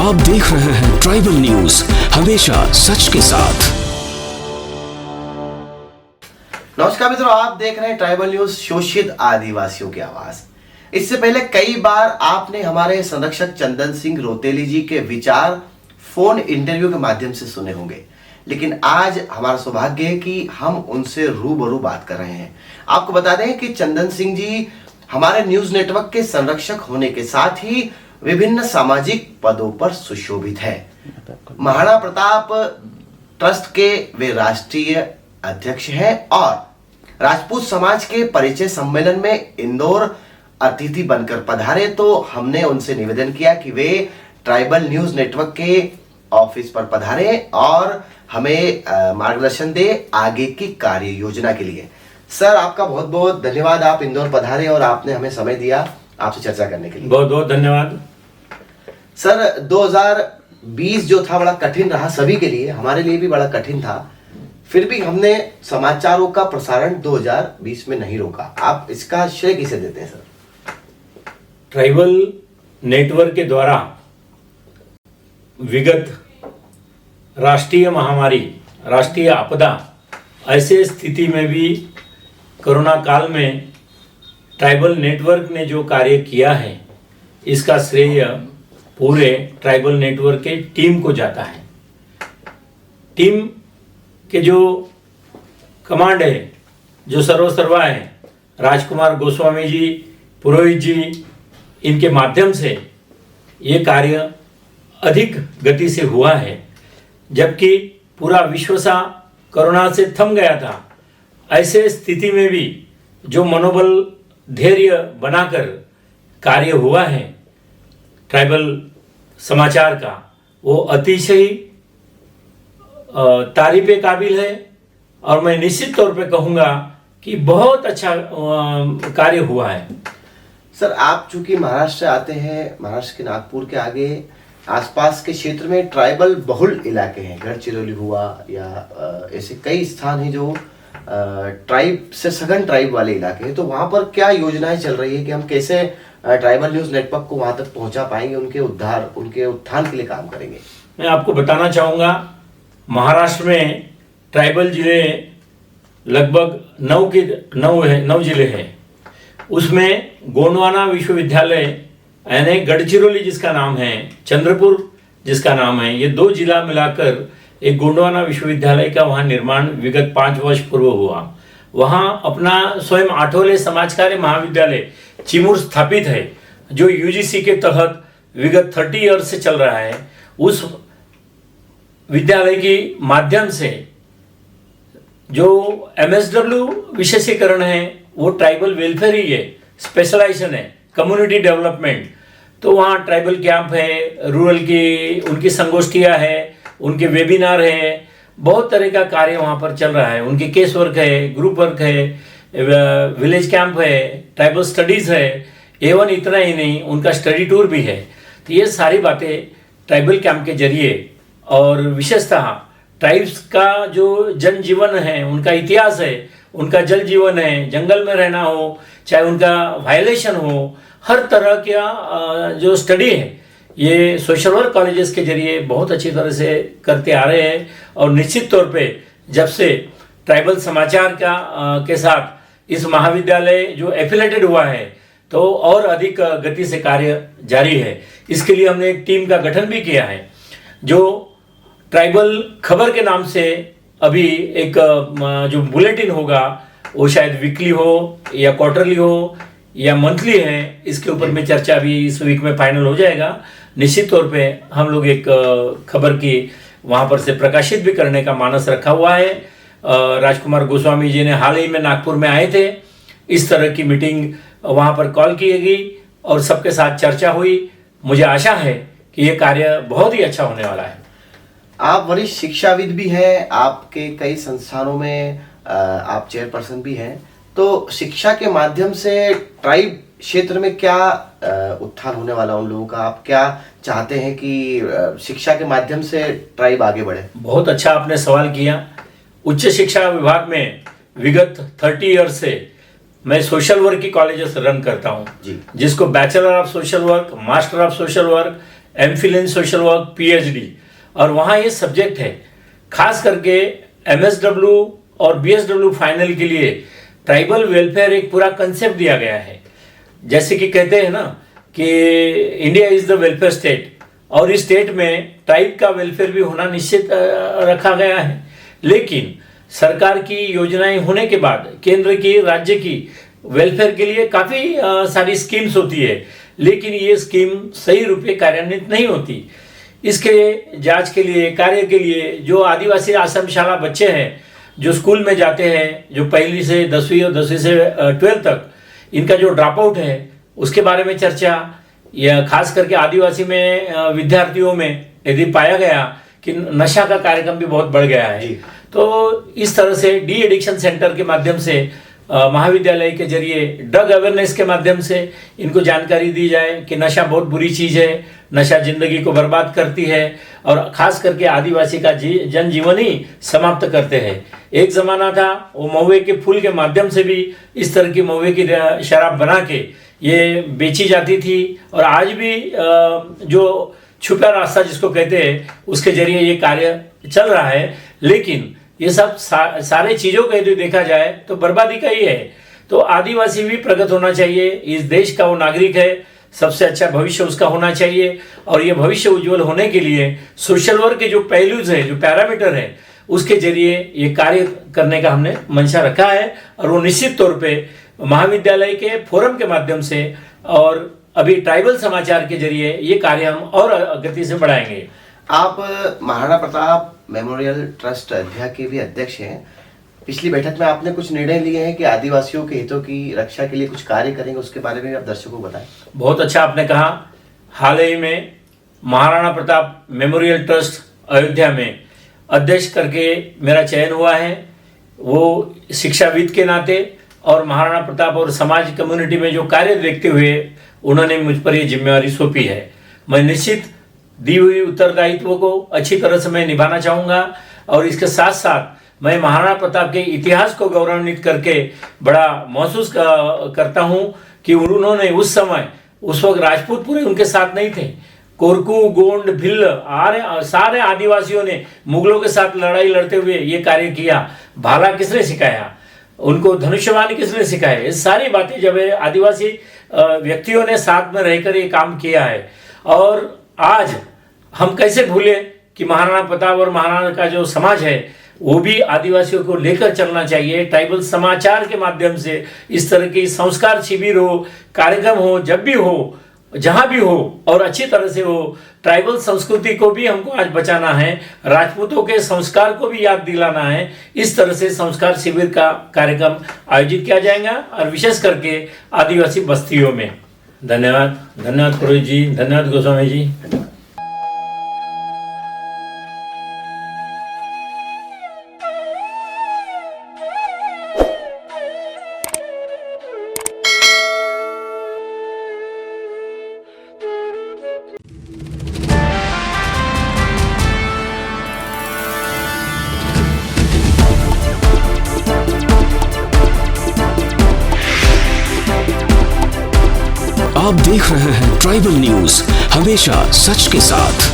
आप देख रहे हैं ट्राइबल न्यूज, हमेशा सच के साथ। नमस्कार मित्रों, आप देख रहे हैं ट्राइबल न्यूज, शोषित आदिवासियों की आवाज। इससे पहले कई बार आपने हमारे संरक्षक चंदन सिंह रोतेली जी के विचार फोन इंटरव्यू के माध्यम से सुने होंगे, लेकिन आज हमारा सौभाग्य है कि हम उनसे रूबरू बात कर रहे हैं। आपको बता दें कि चंदन सिंह जी हमारे न्यूज नेटवर्क के संरक्षक होने के साथ ही विभिन्न सामाजिक पदों पर सुशोभित है। महाराणा प्रताप ट्रस्ट के वे राष्ट्रीय अध्यक्ष हैं और राजपूत समाज के परिचय सम्मेलन में इंदौर अतिथि बनकर पधारे, तो हमने उनसे निवेदन किया कि वे ट्राइबल न्यूज नेटवर्क के ऑफिस पर पधारे और हमें मार्गदर्शन दे आगे की कार्य योजना के लिए। सर, आपका बहुत बहुत धन्यवाद, आप इंदौर पधारे और आपने हमें समय दिया आपसे चर्चा करने के लिए। बहुत बहुत धन्यवाद। सर, 2020 जो था बड़ा कठिन रहा सभी के लिए, हमारे लिए भी बड़ा कठिन था, फिर भी हमने समाचारों का प्रसारण 2020 में नहीं रोका। आप इसका श्रेय किसे देते हैं सर? ट्राइबल नेटवर्क के द्वारा विगत राष्ट्रीय महामारी, राष्ट्रीय आपदा, ऐसे स्थिति में भी कोरोना काल में ट्राइबल नेटवर्क ने जो कार्य किया है, इसका श्रेय पूरे ट्राइबल नेटवर्क के टीम को जाता है। टीम के जो कमांड है, जो सर्वा है, राजकुमार गोस्वामी जी, पुरोहित जी, इनके माध्यम से ये कार्य अधिक गति से हुआ है। जबकि पूरा विश्व सा कोरोना से थम गया था, ऐसे स्थिति में भी जो मनोबल, धैर्य बनाकर कार्य हुआ है ट्राइबल समाचार का, वो अतिशय तारीफ़े काबिल है। और मैं निश्चित तौर पे कहूँगा कि बहुत अच्छा कार्य हुआ है। सर, आप चूंकि महाराष्ट्र से आते हैं, महाराष्ट्र के नागपुर के आगे आसपास के क्षेत्र में ट्राइबल बहुल इलाके हैं, गढ़चिरौली हुआ या ऐसे कई स्थान हैं जो ट्राइब से सघन ट्राइब वाले इलाके हैं, तो वहां पर क्या योजनाएं चल रही है कि हम कैसे ट्राइबल न्यूज नेटवर्क को वहां तक पहुंचा पाएंगे, उनके उद्धार, उनके उत्थान के लिए काम करेंगे? मैं आपको बताना चाहूँगा, महाराष्ट्र में ट्राइबल जिले लगभग 9 जिले हैं। उसमें गोंडवाना विश्वविद्यालय यानी गढ़चिरौली जिसका नाम है, चंद्रपुर जिसका नाम है, ये 2 जिला मिलाकर एक गोंडवाना विश्वविद्यालय का वहाँ निर्माण विगत 5 वर्ष पूर्व हुआ। वहाँ अपना स्वयं आठवले समाज कार्य महाविद्यालय चिमूर स्थापित है, जो यूजीसी के तहत विगत 30 ईयर्स से चल रहा है। उस विद्यालय के माध्यम से जो MSW विशेषीकरण है, वो ट्राइबल वेलफेयर ही है, स्पेशलाइजेशन है, कम्युनिटी डेवलपमेंट। तो वहाँ ट्राइबल कैंप है, रूरल की उनकी संगोष्ठियाँ है, उनके वेबिनार है, बहुत तरह का कार्य वहाँ पर चल रहा है। उनके केस वर्क है, ग्रुप वर्क है, विलेज कैंप है, ट्राइबल स्टडीज़ है। एवं इतना ही नहीं, उनका स्टडी टूर भी है। तो ये सारी बातें ट्राइबल कैंप के जरिए और विशेषतः ट्राइब्स का जो जनजीवन है, उनका इतिहास है, उनका जल जीवन है, जंगल में रहना हो, चाहे उनका वायलेशन हो, हर तरह का जो स्टडी है, ये सोशल वर्क कॉलेजेस के जरिए बहुत अच्छी तरह से करते आ रहे हैं। और निश्चित तौर पे जब से ट्राइबल समाचार के साथ इस महाविद्यालय जो एफिलेटेड हुआ है, तो और अधिक गति से कार्य जारी है। इसके लिए हमने एक टीम का गठन भी किया है, जो ट्राइबल खबर के नाम से अभी एक जो बुलेटिन होगा, वो शायद वीकली हो या क्वार्टरली हो या मंथली है, इसके ऊपर में चर्चा भी इस वीक में फाइनल हो जाएगा। निश्चित तौर पे हम लोग एक खबर की वहाँ पर से प्रकाशित भी करने का मानस रखा हुआ है। राजकुमार गोस्वामी जी ने हाल ही में नागपुर में आए थे, इस तरह की मीटिंग वहाँ पर कॉल की गई और सबके साथ चर्चा हुई। मुझे आशा है कि ये कार्य बहुत ही अच्छा होने वाला है। आप वरिष्ठ शिक्षाविद भी हैं, आपके कई संस्थानों में आप चेयरपर्सन भी हैं, तो शिक्षा के माध्यम से ट्राइब क्षेत्र में क्या उत्थान होने वाला उन लोगों का? आप क्या चाहते हैं कि शिक्षा के माध्यम से ट्राइब आगे बढ़े? बहुत अच्छा आपने सवाल किया। उच्च शिक्षा विभाग में विगत 30 ईयर्स से मैं सोशल वर्क की कॉलेजेस रन करता हूँ, जिसको bachelor of social work, master of social work, MPhil in social work, PhD, और वहाँ ये सब्जेक्ट है। खास करके एमएसडब्ल्यू और बीएसडब्ल्यू फाइनल के लिए ट्राइबल वेलफेयर एक पूरा कंसेप्ट दिया गया है। जैसे कि कहते हैं ना कि India is the welfare state, और इस स्टेट में ट्राइब का वेलफेयर भी होना निश्चित रखा गया है। लेकिन सरकार की योजनाएं होने के बाद केंद्र की, राज्य की वेलफेयर के लिए काफ़ी सारी स्कीम्स होती है, लेकिन ये स्कीम सही रूप में कार्यान्वित नहीं होती। इसके जांच के लिए, कार्य के लिए जो आदिवासी आश्रमशाला बच्चे हैं जो स्कूल में जाते हैं, जो पहली से 10वीं और 10वीं से 12th तक, इनका जो ड्रॉप आउट है उसके बारे में चर्चा, या खास करके आदिवासी में विद्यार्थियों में यदि पाया गया कि नशा का कार्यक्रम भी बहुत बढ़ गया है, तो इस तरह से डी एडिक्शन सेंटर के माध्यम से, महाविद्यालय के जरिए ड्रग अवेयरनेस के माध्यम से इनको जानकारी दी जाए कि नशा बहुत बुरी चीज़ है, नशा जिंदगी को बर्बाद करती है, और खास करके आदिवासी का जनजीवन ही समाप्त करते हैं। एक ज़माना था वो महुए के फूल के माध्यम से भी इस तरह की महुए की शराब बना के ये बेची जाती थी, और आज भी जो छुपा रास्ता जिसको कहते हैं उसके जरिए ये कार्य चल रहा है। लेकिन ये सब सारे चीज़ों को यदि देखा जाए तो बर्बादी का ही है। तो आदिवासी भी प्रगत होना चाहिए, इस देश का वो नागरिक है, सबसे अच्छा भविष्य उसका होना चाहिए, और ये भविष्य उज्जवल होने के लिए सोशल वर्क के जो पहलूज है, जो पैरामीटर है, उसके जरिए ये कार्य करने का हमने मंशा रखा है, और वो निश्चित तौर पे महाविद्यालय के फोरम के माध्यम से और अभी ट्राइबल समाचार के जरिए ये कार्य हम और गति से बढ़ाएंगे। आप महाराणा प्रताप मेमोरियल ट्रस्ट अध्या के भी अध्यक्ष हैं। पिछली बैठक में आपने कुछ निर्णय लिए हैं कि आदिवासियों के हितों की रक्षा के लिए कुछ कार्य करेंगे, उसके बारे में आप दर्शकों को बताएं। बहुत अच्छा आपने कहा। हाल ही में महाराणा प्रताप मेमोरियल ट्रस्ट अयोध्या में अध्यक्ष करके मेरा चयन हुआ है। वो शिक्षाविद के नाते और महाराणा प्रताप और समाज कम्युनिटी में जो कार्य देखते हुए उन्होंने मुझ पर ये जिम्मेवारी सौंपी है। मैं निश्चित दी हुई उत्तरदायित्व को अच्छी तरह से मैं निभाना चाहूँगा, और इसके साथ साथ मैं महाराणा प्रताप के इतिहास को गौरवान्वित करके बड़ा महसूस करता हूँ कि उन्होंने उस समय, उस वक्त राजपूत पूरे उनके साथ नहीं थे। कोरकू, गोंड, भिल्ल, सारे आदिवासियों ने मुगलों के साथ लड़ाई लड़ते हुए ये कार्य किया। भाला किसने सिखाया उनको, धनुष्यबाण किसने सिखाया, ये सारी बातें जब आदिवासी व्यक्तियों ने साथ में रहकर ये काम किया है। और आज हम कैसे भूले कि महाराणा प्रताप और महाराणा का जो समाज है वो भी आदिवासियों को लेकर चलना चाहिए। ट्राइबल समाचार के माध्यम से इस तरह की संस्कार शिविर हो, कार्यक्रम हो, जब भी हो, जहाँ भी हो, और अच्छी तरह से हो। ट्राइबल संस्कृति को भी हमको आज बचाना है, राजपूतों के संस्कार को भी याद दिलाना है। इस तरह से संस्कार शिविर का कार्यक्रम आयोजित किया जाएगा, और विशेष करके आदिवासी बस्तियों में। धन्यवाद। धन्यवाद पुरोहित जी, धन्यवाद गोस्वामी जी। आप देख रहे हैं ट्राइबल न्यूज, हमेशा सच के साथ।